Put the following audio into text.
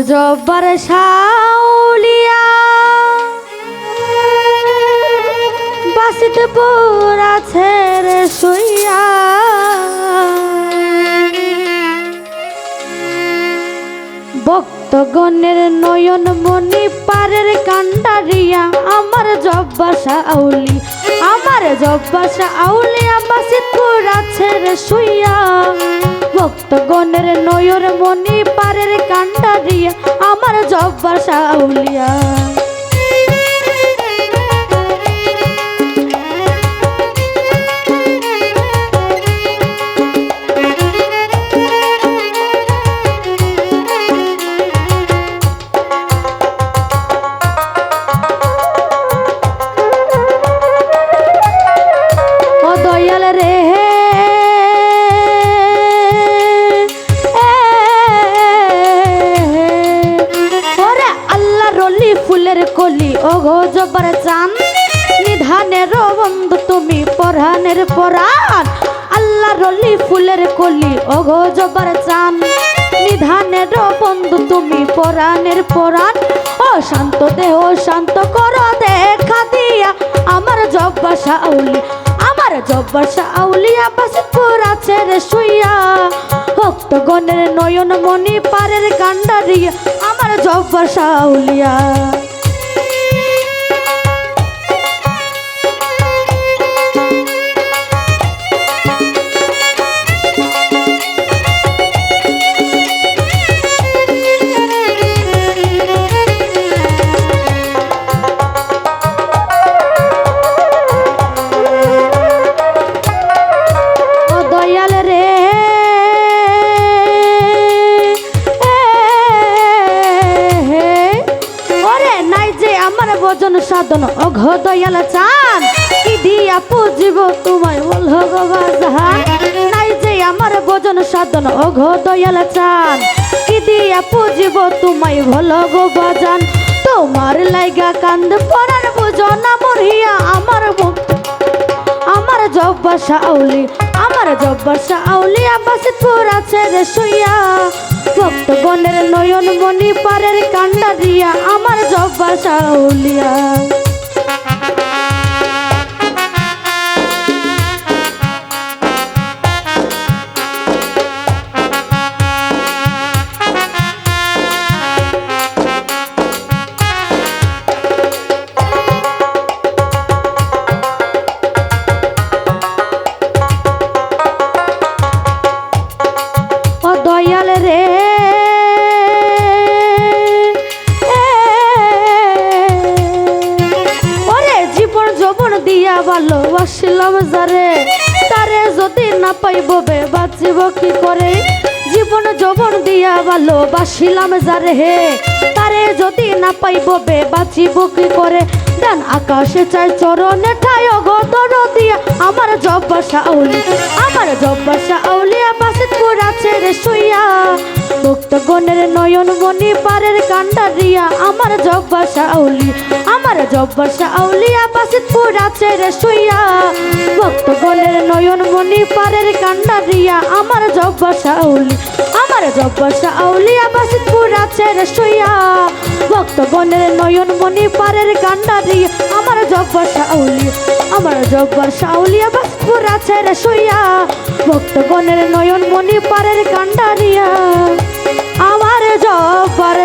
জব্বার সাউলিয়া বাসিতে পড়াছে রে শুইয়া ভক্তগণের নয়ন মনি পারের কান্ডারিয়া আমার জব্বার সাউলি আমার জব্বার সাউলিয়া বাসিত পড়াছে রে শুইয়া ভক্তগণের নয়ন মনি পারের কান্ডারিয়া আমার জব্বার সাউলিয়া ও দয়াল রে ফুলের কলি ও গো জব্বার চান নিধানের বন্ধু তুমি পরাণের পরাণ আল্লাহ রলি ফুলের কলি ও গো জব্বার চান নিধানের বন্ধু তুমি পরাণের পরাণ ও শান্ত দেহ শান্ত করো দেখা দিয়া আমার জব্বার সাউলি আমার জব্বার সাউলিয়া বাসিত পড়াছে রে শুইয়া ভক্তগণের নয়ন মনি পারের কান্ডারিয়া আমার জব্বার সাউলিয়া ভজন সাধন অঘ দয়াল চান কি দিয়া পুজিব তোমায় বলহ গো বাজান নাই যে আমার ভজন সাধন অঘ দয়াল চান কি দিয়া পুজিব তোমায় ভল গো বাজান তোমার লাইগা কান্দ পরাণ বুঝো না মরিয়া আমার আমার জব্বার সাউলি আমার জব্বার সাউলিয়া বাসিত পড়াছে রে শুইয়া ভক্তগণের নয়ন মনি পারের কান্ডারিয়া আমার জব্বার সাউলিয়া ও দয়াল রে ওরে জীবন যৌবন দিয়া ভালোবাসিলাম যারে তারে যদি না পাইব বে বাঁচিব কি করে জীবন যৌবন দিয়া ভালোবাসিলাম যারে হে তারে যদি না পাইব বে বাঁচিব কি করে দান আকাশে চাই চরণে ঠাই অগতর দিয়া আমার জব্বার সাউলি আমার জব্বার সাউলিয়া বাসিত পড়াছে রে শুইয়া ভক্তগণের নয়ন মনি পারের কান্ডারিয়া আমার জব্বার সাউলি আমার জব্বার সাউলিয়া বাসিত পড়াছে রে শুইয়া ভক্তগণের নয়ন মনি পারের কান্ডারিয়া আমার জব্বার সাউলি আমার জব্বার সাউলিয়া বাসিত পড়াছে রে শুইয়া ভক্তগণের নয়ন মনি পারের কান্ডারিয়া আমার জব্বার সাউলি আমার জব্বার সাউলিয়া বাসিত পড়াছে রে শুইয়া ভক্তগণের নয়ন মনি পারের কান্ডারিয়া আমার জব্বার